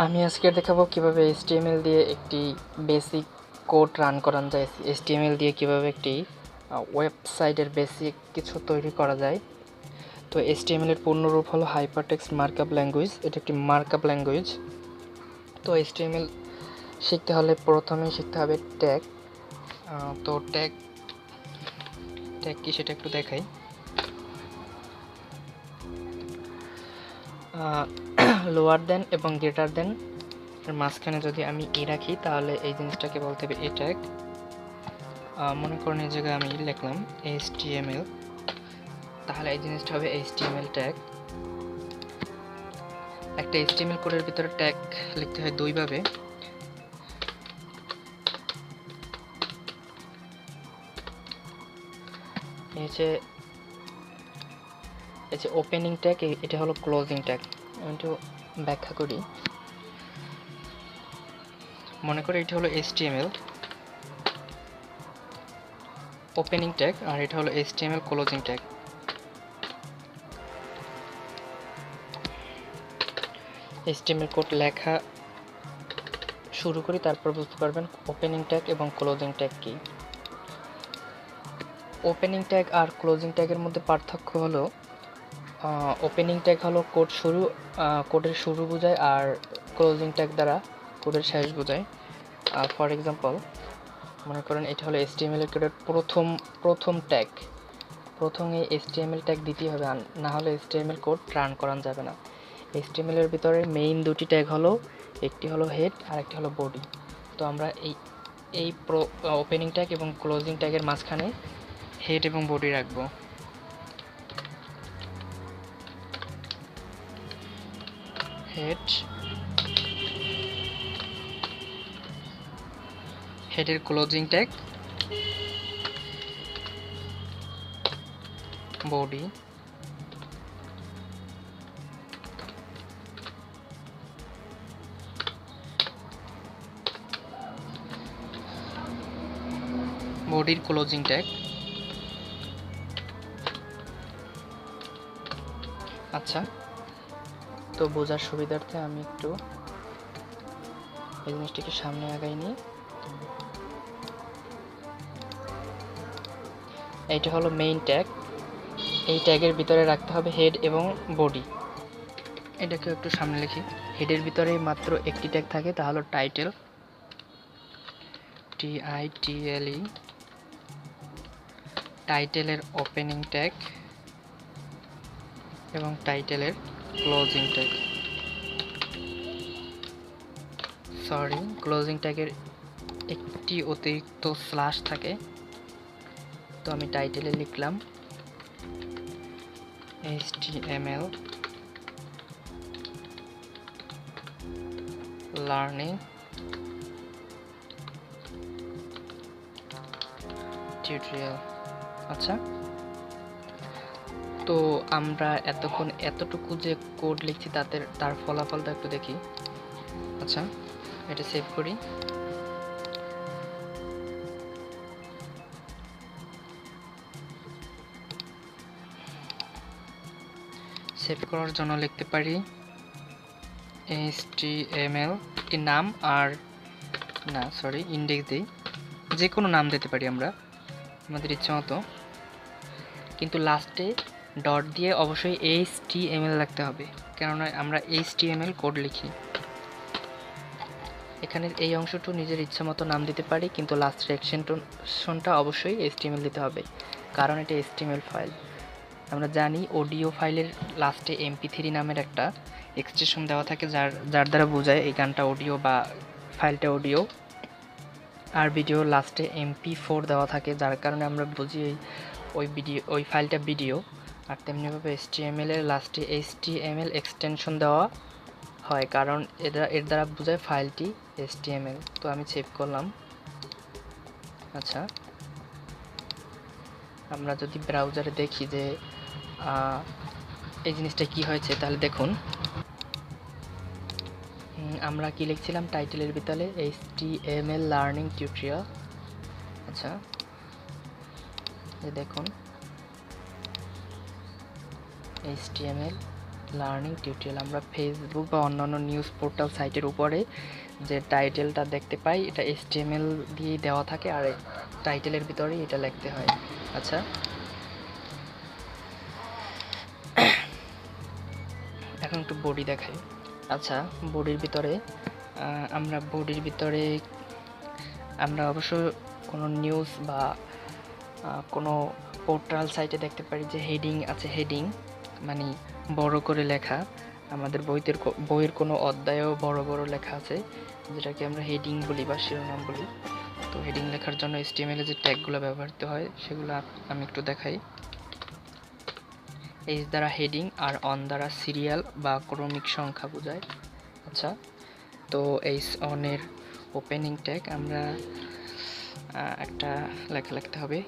আমি আজকে দেখাবো কিভাবে এইচটিএমএল দিয়ে একটি বেসিক কোড রান করানো যায়। এইচটিএমএল দিয়ে কিভাবে একটি ওয়েবসাইটের বেসিক কিছু তৈরি করা যায়। তো এইচটিএমএল এর পূর্ণরূপ হলো হাইপারটেক্সট মার্কআপ ল্যাঙ্গুয়েজ। এটা একটি মার্কআপ ল্যাঙ্গুয়েজ। তো এইচটিএমএল শিখতে হলে প্রথমেই শিখতে হবে ট্যাগ। তো ট্যাগ কি সেটা একটু দেখাই। লোয়ার দেন এবং গ্রেটার দেন এর মাঝখানে যদি আমি ই রাখি তাহলে এই জিনিসটাকে বলতে হবে এ ট্যাগ। মনে করেন এই জায়গায় আমি লিখলাম এইচটিএমএল, তাহলে এই জিনিসটা হবে এইচটিএমএল ট্যাগ। একটা এইচটিএমএল কোডের ভিতরে ট্যাগ লিখতে হয় দুইভাবে। এই যে ওপেনিং ট্যাগ, এটা হলো ক্লোজিং ট্যাগ। আমি একটু ব্যাখ্যা করি। মনে করি এটা হলো এইচটিএমএল ওপেনিং ট্যাগ আর এটা হলো HTML closing tag. HTML code লেখা শুরু করি, তারপর বুঝতে পারবেন ওপেনিং ট্যাগ এবং ক্লোজিং ট্যাগ কি। ওপেনিং ট্যাগ আর ক্লোজিং ট্যাগের মধ্যে পার্থক্য হলো ওপেনিং ট্যাগ হলো কোডের শুরু বোঝায় আর ক্লোজিং ট্যাগ দ্বারা কোডের শেষ বোঝায়। ফর এক্সাম্পল, মনে করেন এটা হলো এইচটিএমএল কোডের প্রথম ট্যাগ। প্রথমে এইচটিএমএল ট্যাগ দিতেই হবে, না হলে এইচটিএমএল কোড রান করানো যাবে না। এইচটিএমএল এর ভিতরে মেইন দুটি ট্যাগ হলো, একটি হলো হেড আর একটি হলো বডি। তো আমরা এই ওপেনিং ট্যাগ এবং ক্লোজিং ট্যাগের মাঝখানে হেড এবং বডি রাখবো। হেডের ক্লোজিং ট্যাগ বডি, বডির ক্লোজিং ট্যাগ। আচ্ছা, তো বোঝার সুবিধার্থে আমি একটু এই জিনিসটিকে সামনে আগাই নিই। এইটা হলো মেইন ট্যাগ। এই ট্যাগের ভিতরে রাখতে হবে হেড এবং বডি। এটাকে একটু সামনে লিখি। হেডের ভিতরে মাত্র একটি ট্যাগ থাকে, তা হলো টাইটেল, TITLE। টাইটেলের ওপেনিং ট্যাগ এবং টাইটেলের ক্লোজিং ট্যাগ। ক্লোজিং ট্যাগের একটি অতিরিক্ত স্ল্যাশ থাকে। তো আমি টাইটেলে লিখলাম HTML লার্নিং টিউটোরিয়াল। আচ্ছা, তো আমরা এতক্ষণ এতটুকু যে কোড লিখছি তার ফলাফলটা একটু দেখি। আচ্ছা, এটা সেভ করি। সেভ করার জন্য লিখতে পারি HTML একটি নাম আর ইন্ডেক্স দিই, যে কোনো নাম দিতে পারি আমরা আমাদের ইচ্ছা মতো, কিন্তু লাস্টে ডট দিয়ে অবশ্যই HTML রাখতে হবে, কেননা আমরা HTML কোড লিখি। এখানে এই অংশটু নিজের ইচ্ছা মতো নাম দিতে পারি, কিন্তু লাস্টের এক্সটেনশনটা অবশ্যই HTML দিতে হবে, কারণ এটা HTML ফাইল। আমরা জানি অডিও ফাইলের লাস্টে MP3 নামের একটা এক্সটেনশন দেওয়া থাকে, যার দ্বারা বোঝায় এই গানটা অডিও বা ফাইলটা অডিও, আর ভিডিও লাস্টে MP4 দেওয়া থাকে, যার কারণে আমরা বুঝি ওই ফাইলটা ভিডিও। আর তেমনিভাবে HTML এর লাস্টে HTML এক্সটেনশন দেওয়া হয়, কারণ এর দ্বারা বোঝায় ফাইলটি HTML। তো আমি সেভ করলাম। আচ্ছা, আমরা যদি ব্রাউজারে দেখি যে এই জিনিসটা কি হয়েছে, তাহলে দেখুন আমরা কি লিখছিলাম টাইটেলের ভিতরে HTML লার্নিং টিউটোরিয়াল। আচ্ছা, এই দেখুন HTML লার্নিং টিউটোরিয়াল। আমরা ফেসবুক বা অন্যান্য নিউজ পোর্টাল সাইটের উপরে যে টাইটেলটা দেখতে পাই এটা HTML দিয়েই দেওয়া থাকে, আর টাইটেলের ভিতরেই এটা লিখতে হয়। আচ্ছা, এখন একটু বডি দেখাই। আচ্ছা, বডির ভিতরে আমরা অবশ্য কোনো নিউজ বা কোনো পোর্টাল সাইটে দেখতে পারি যে হেডিং আছে। হেডিং মানে বড় করে লেখা, আমাদের বইয়ের কোনো অধ্যায়েও বড় বড় লেখা আছে, যেটাকে আমরা হেডিং বলি বা শিরোনাম বলি। তো হেডিং লেখার জন্য HTML যে ট্যাগগুলো ব্যবহৃত হয় সেগুলো আমি একটু দেখাই। এইচ দ্বারা হেডিং আর অন দ্বারা সিরিয়াল বা ক্রমিক সংখ্যা বোঝায়। আচ্ছা, তো এইচ অনের ওপেনিং ট্যাগ আমরা একটা লেখা লিখতে হবে।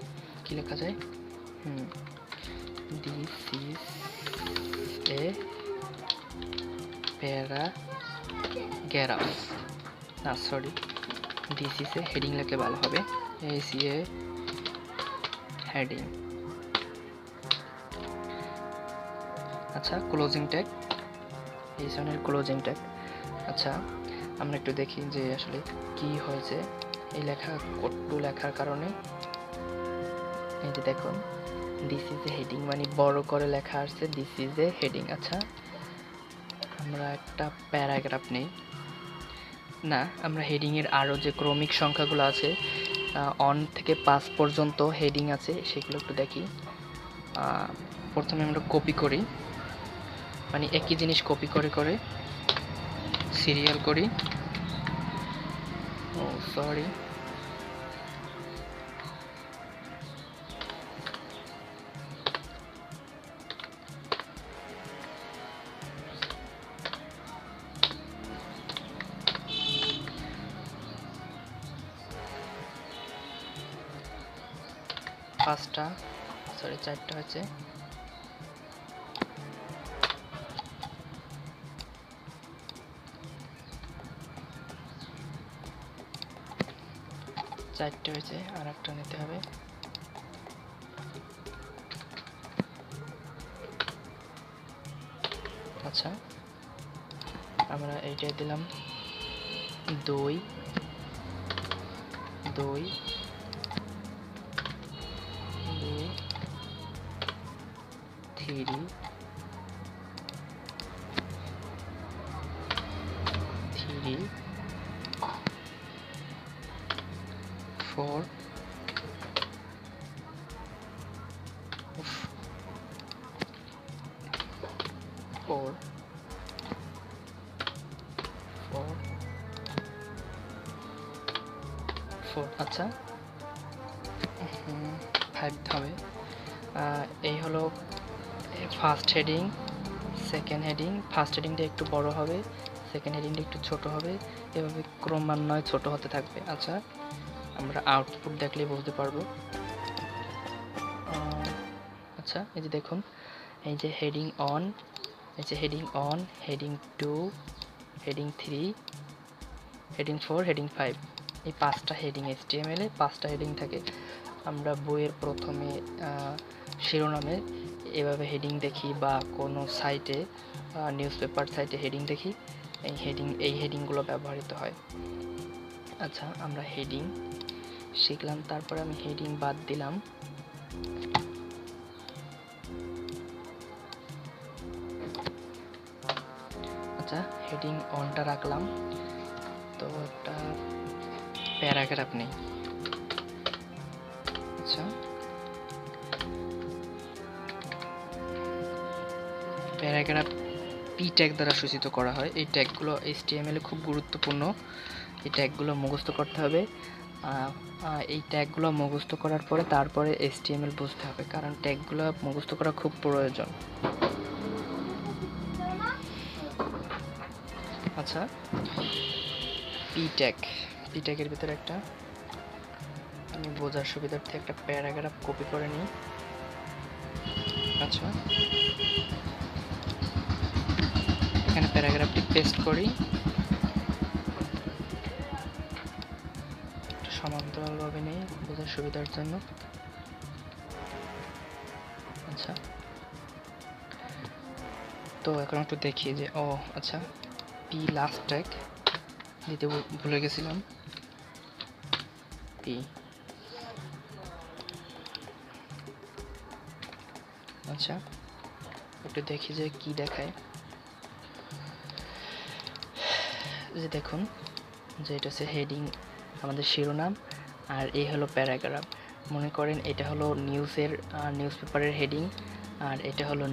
কি লেখা যায়? দিস ইজ এ প্যারাগ্রাফ, না sorry, this is a heading লিখলে ভালো হবে। H a heading. আচ্ছা, ক্লোজিং ট্যাগ, এইচ অনের ক্লোজিং ট্যাগ। আচ্ছা, আমরা একটু দেখি যে আসলে কি হয়েছে এই লেখার কারণে। এই যে দেখুন, দিস ইজ এ হেডিং মানে বড় করে লেখা আসছে দিস ইজ এ হেডিং। আচ্ছা, আমরা একটা প্যারাগ্রাফ নেই, না আমরা হেডিংয়ের আরও যে ক্রমিক সংখ্যাগুলো আছে 1 থেকে 5 পর্যন্ত হেডিং আছে সেগুলো একটু দেখি। প্রথমে আমরা কপি করি, মানে একই জিনিস কপি করে করে সিরিয়াল করি। ও সরি, চারটা হয়েছে। চারটে হয়েছে, আর একটা নিতে হবে। আচ্ছা, আমরা এইটাই দিলাম 2 2 3 3 4 4 4। আচ্ছা, 5 হবে। এই হলো first heading, second heading. First হেডিংটা একটু বড় হবে, সেকেন্ড হেডিংটা একটু ছোট হবে, এভাবে ক্রমান্বয়ে ছোট হতে থাকবে। আচ্ছা, আমরা আউটপুট দেখলেই বুঝতে পারবো। আচ্ছা, এই যে দেখুন, এই যে হেডিং অন, এই যে heading on, heading 2, heading 3, heading 4, heading 5, এই 5টা হেডিং। HTML এ 5টা হেডিং থাকে। আমরা বইয়ের প্রথমে শিরোনামে এভাবে হেডিং দেখি বা কোনো সাইটে নিউজ পেপার সাইটে হেডিং দেখি, এই হেডিংগুলো ব্যবহৃত হয়। আচ্ছা, আমরা হেডিং শিখলাম, তারপরে আমি হেডিং বাদ দিলাম। আচ্ছা, হেডিং অনটা রাখলাম, তো একটা প্যারাগ্রাফ নেই। আচ্ছা, প্যারাগ্রাফ পি ট্যাগ দ্বারা সূচিত করা হয়। এই ট্যাগগুলো HTML এ খুব গুরুত্বপূর্ণ, এই ট্যাগগুলো মুখস্থ করতে হবে। এই ট্যাগগুলো মুখস্থ করার পরে তারপরে HTML বুঝতে হবে, কারণ ট্যাগগুলো মুখস্থ করা খুব প্রয়োজন। আচ্ছা, পি ট্যাগের ভিতরে একটা আমি বোঝার সুবিধার্থে একটা প্যারাগ্রাফ কপি করে নিই। আচ্ছা, এখানে প্যারাগ্রাফটি পেস্ট করি সমান্তরালভাবে নেই বোঝার সুবিধার জন্য। আচ্ছা, তো তো এখন একটু দেখি যে আচ্ছা পি লাস্ট ট্যাগ দিতে ভুলে গেছিলাম। পি আচ্ছা একটু দেখি যে কি দেখায়। যে দেখুন যে এটা হচ্ছে হেডিং, আমাদের শিরোনাম, আর এই হলো প্যারাগ্রাফ। মনে করেন এটা হলো নিউজ পেপারের হেডিং, আর এটা হলো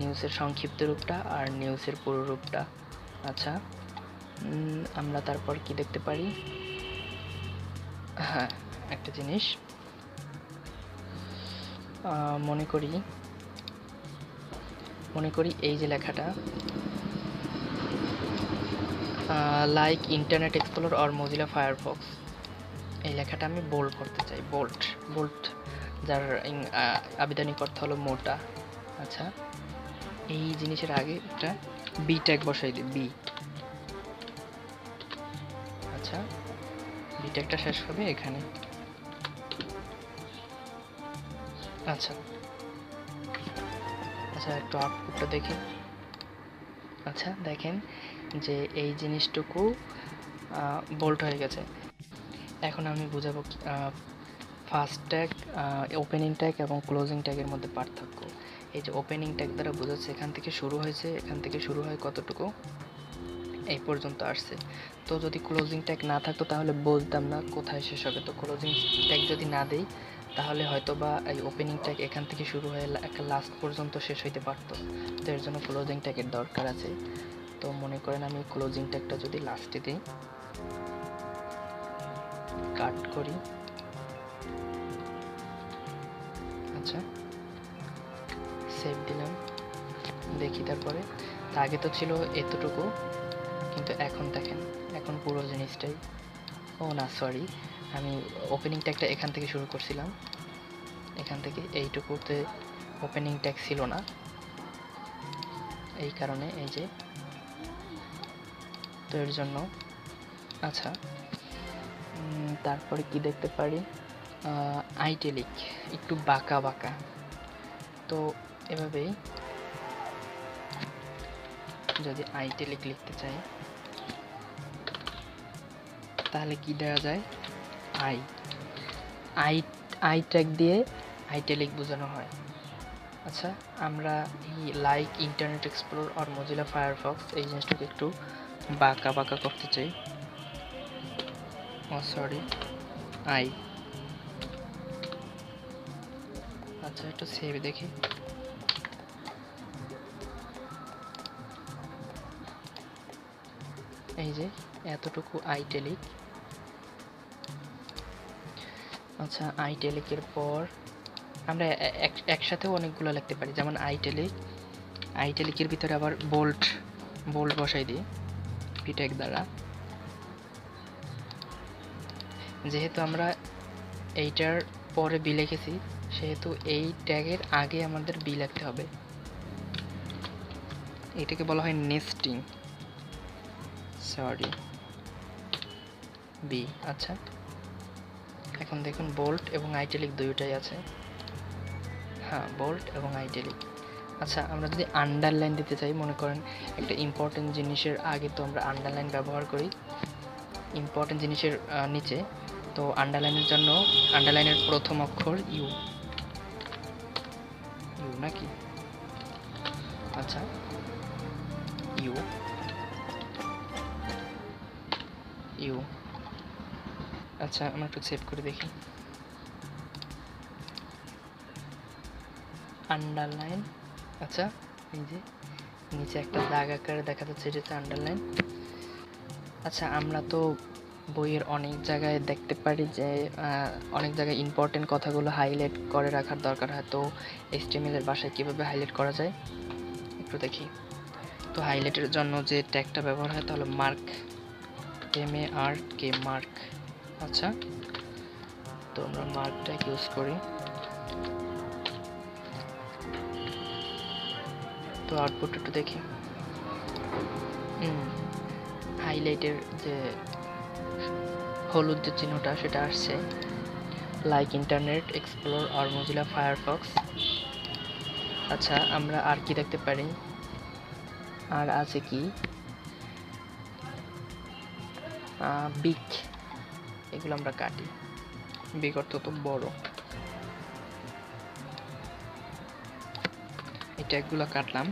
নিউজের সংক্ষিপ্ত রূপটা আর নিউজের পুরো রূপটা। আচ্ছা আমরা তারপর কি দেখতে পারি? হ্যাঁ, একটা জিনিস মনে করি এই যে লেখাটা like internet explore or Mozilla Firefox, এই লেখাটা আমি বোল্ড করতে চাই। বোল্ড যার আবেদনিক অর্থ হলো মোটা। আচ্ছা এই জিনিসের আগে একটা বি ট্যাগ বসাই দিই, বি। আচ্ছা বি ট্যাগটা শেষ হবে এখানে। আচ্ছা একটু আউটপুটটা দেখি। আচ্ছা দেখেন যে এই জিনিসটুকু বোল্ড হয়ে গেছে। এখন আমি বুঝাবো ফার্স্ট ট্যাগ, ওপেনিং ট্যাগ এবং ক্লোজিং ট্যাগের মধ্যে পার্থক্য। এই যে ওপেনিং ট্যাগ দ্বারা বোঝাচ্ছে এখান থেকে শুরু হয়েছে, এখান থেকে শুরু হয় কতটুকু এই পর্যন্ত আসছে। তো যদি ক্লোজিং ট্যাগ না থাকতো তাহলে বুঝতাম না কোথায় শেষ হবে। তো ক্লোজিং ট্যাগ যদি না দেই তাহলে হয়তো বা এই ওপেনিং ট্যাগ এখান থেকে শুরু হয়ে একটা লাস্ট পর্যন্ত শেষ হইতে পারতো। তো এর জন্য ক্লোজিং ট্যাগের দরকার আছে। তো মনে করেন আমি ক্লোজিং ট্যাগটা যদি লাস্টে দিই, কাট করি। আচ্ছা সেভ দিলাম, দেখি তারপরে। আগে তো ছিল এতটুকু, কিন্তু এখন দেখেন এখন পুরো জিনিসটাই, না সরি, আমি ওপেনিং ট্যাগটা এখান থেকে শুরু করছিলাম, এখান থেকে এইটুকুতে ওপেনিং ট্যাগ ছিল না, এই কারণে এই যে। তো এর জন্য আচ্ছা তারপরে কি দেখতে পারি? আইটেলিক একটু বাঁকা বাঁকা। তো এভাবেই যদি আইটেলিক লিখতে চাই তাহলে কি দেওয়া যায়? আই ট্যাগ দিয়ে আইটেলিক বোঝানো হয়। আচ্ছা আমরা এই লাইক ইন্টারনেট এক্সপ্লোর আর মোজিলা ফায়ারফক্স এই জিনিসটাকে একটু বাঁকা বাঁকা করতে চাই। সরি আচ্ছা একটু সেভ দেখি। এই যে এতটুকু আইটেলিক। আচ্ছা আইটেলিকের পর আমরা একসাথেও অনেকগুলো লিখতে পারি, যেমন আইটেলিকের ভিতরে আবার বোল্ড বসাই দিই পি ট্যাগ দ্বারা। যেহেতু আমরা এইটার পরে বি লিখেছি সেহেতু এই ট্যাগের আগে আমাদের বি লিখতে হবে। এটাকে বলা হয় নেস্টিং, সরি বি। আচ্ছা এখন দেখুন বোল্ড এবং আইটেলিক দুইটাই আছে। হ্যাঁ বোল্ড এবং আইটেলিক। আচ্ছা আমরা যদি আন্ডারলাইন দিতে চাই, মনে করেন একটা ইম্পর্টেন্ট জিনিসের আগে তো আমরা আন্ডারলাইন ব্যবহার করি ইম্পর্টেন্ট জিনিসের নিচে। তো আন্ডারলাইনের জন্য আন্ডারলাইনের প্রথম অক্ষর ইউ নাকি? আচ্ছা ইউ আচ্ছা আমরা একটু সেভ করে দেখি। আন্ডারলাইন। আচ্ছা এই যে নিচে একটা দাগ আকারে দেখা যাচ্ছে, এটা হচ্ছে আন্ডারলাইন। আচ্ছা আমরা তো বইয়ের অনেক জায়গায় দেখতে পারি যে অনেক জায়গায় ইম্পর্টেন্ট কথাগুলো হাইলাইট করে রাখার দরকার হয়। তো এইচটিএমএল এর ভাষায় কীভাবে হাইলাইট করা যায় একটু দেখি। তো হাইলাইটের জন্য যে ট্যাগটা ব্যবহার হয় তাহলে মার্ক, MARK মার্ক। আচ্ছা তো আমরা মার্ক ট্যাগ ইউজ করি। তো আউটপুট একটু দেখি। হাইলাইটের যে হলুদ যে চিহ্নটা সেটা আসছে, লাইক ইন্টারনেট এক্সপ্লোর আর মোজিলা ফায়ারফক্স। আচ্ছা আমরা আর কি দেখতে পারি? আর আছে কি বিগ, এগুলো আমরা কাটি। বিগ অর্থ তো বড়, এই ট্যাগগুলো কাটলাম।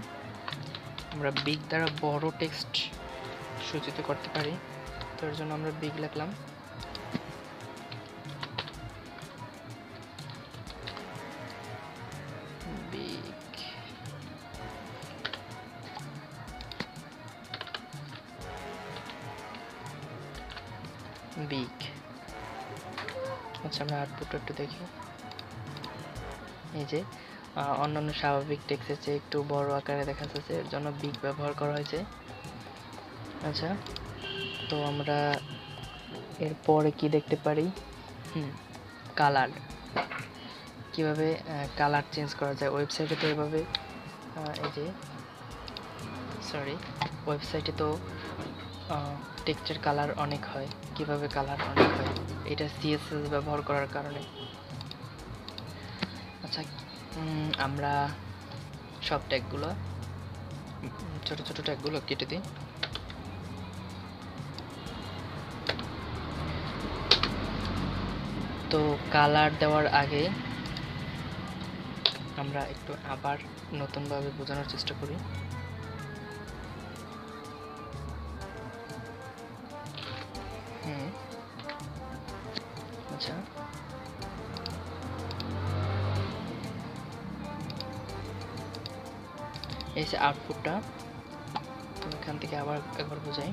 আমরা বিগ দ্বারা বড় টেক্সট সূচিত করতে পারি, তো এর জন্য আমরা বিগ লিখলাম। বিগ। আচ্ছা, আমরা আউটপুট একটু দেখি। এই যে অন্যান্য স্বাভাবিক টেক্সটের চেয়ে একটু বড় আকারে দেখা যাচ্ছে, এর জন্য বিগ ব্যবহার করা হয়েছে। আচ্ছা, তো আমরা এরপরে কি দেখতে পারি? কালার। কিভাবে কালার চেঞ্জ করা যায় ওয়েবসাইটে, তো এভাবে এই যে ওয়েবসাইটে তো টেক্সটের কালার অনেক হয়। কিভাবে কালার অনেক হয়? এটা সিএসএস ব্যবহার করার কারণে। আচ্ছা, আমরা সব ট্যাগগুলো, ছোট ছোট ট্যাগগুলো কেটে দিই। তো কালার দেওয়ার আগে আমরা একটু আবার নতুনভাবে বোঝানোর চেষ্টা করি। আচ্ছা, এই যে আউটপুটটা, তো এখান থেকে আবার একবার বোঝাই।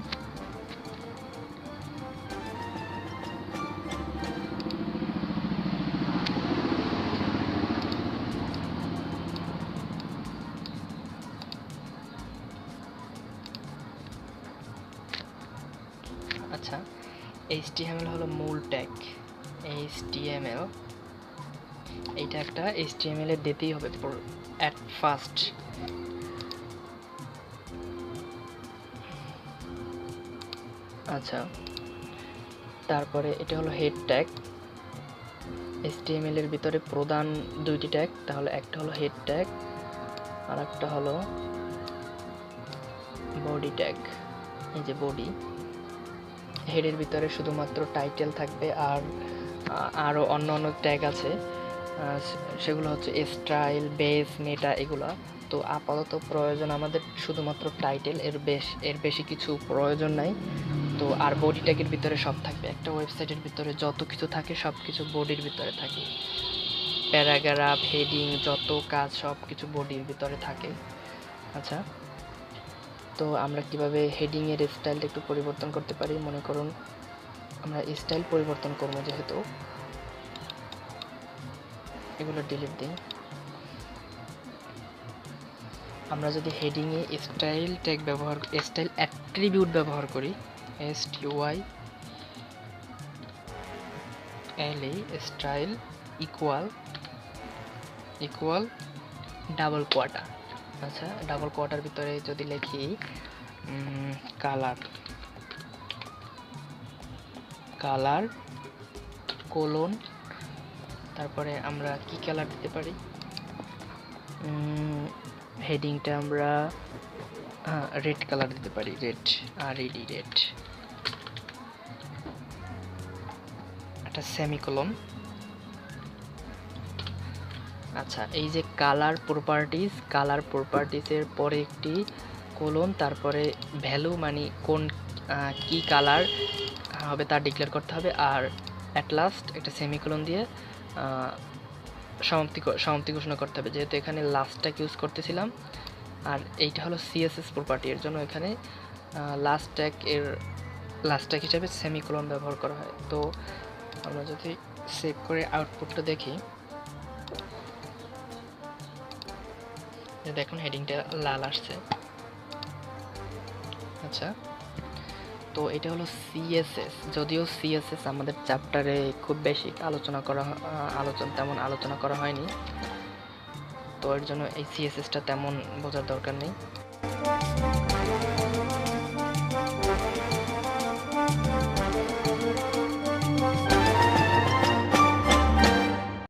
আচ্ছা, এইচটিএমএল হলো মূল ট্যাগ। এইচটিএমএল, এইটা একটা এইচটিএমএল এর দিতেই হবে অ্যাট ফার্স্ট। আচ্ছা, তারপরে এটা হলো হেড ট্যাগ। এইচটিএমএল এর ভিতরে প্রধান দুইটি ট্যাগ, তাহলে একটা হলো হেড ট্যাগ আর একটা হলো বডি ট্যাগ। এই যে বডি, হেডের ভিতরে শুধুমাত্র টাইটেল থাকবে, আর আরও অন্য অন্য ট্যাগ আছে, সেগুলো হচ্ছে স্টাইল, বেস, মেটা, এগুলা। তো আপাতত প্রয়োজন আমাদের শুধুমাত্র টাইটেল, এর বেশি কিছু প্রয়োজন নাই। তো আর বডি ট্যাগের ভিতরে সব থাকবে। একটা ওয়েবসাইটের ভিতরে যত কিছু থাকে সব কিছু বডির ভিতরে থাকে। প্যারাগ্রাফ, হেডিং, যত কাজ সব কিছু বডির ভিতরে থাকে। আচ্ছা, তো আমরা কিভাবে হেডিংয়ের স্টাইলটা একটু পরিবর্তন করতে পারি? মনে করুন আমরা স্টাইল পরিবর্তন করবো, যেহেতু এগুলো ডিলিট দিই। আমরা যদি হেডিংয়ে স্টাইল ট্যাগ ব্যবহার, স্টাইল অ্যাট্রিবিউট ব্যবহার করি, STYLE স্টাইল ইকুয়াল ডাবল কোয়াটা। আচ্ছা, ডাবল কোয়াটার ভিতরে যদি লিখি কালার কোলন, তারপরে আমরা কি কালার দিতে পারি? হেডিংটা আমরা রেড কালার দিতে পারি, রেড, RED, রেড। একটা সেমিকোলন। আচ্ছা, এই যে কালার প্রপার্টিসের পরে একটি কোলন, তারপরে ভ্যালু, মানে কোন কি কালার হবে তা ডিক্লেয়ার করতে হবে, আর অ্যাট লাস্ট একটা সেমিকোলন দিয়ে সমাপ্তি ঘোষণা করতে হবে। যেহেতু এখানে লাস্টটা ইউজ করতেছিলাম, আর এইটা হলো সিএসএস প্রপার্টি, এর জন্য এখানে লাস্ট ট্যাগ হিসাবে সেমিকোলন ব্যবহার করা হয়। তো আমরা যদি সেভ করে আউটপুটটা দেখি, দেখুন হেডিংটা লাল আসছে। আচ্ছা, তো এটা হলো সিএসএস। যদিও সিএসএস আমাদের চ্যাপ্টারে খুব বেশি তেমন আলোচনা করা হয়নি, তো এর জন্য এই সিএসএসটা তেমন বোঝার দরকার নেই।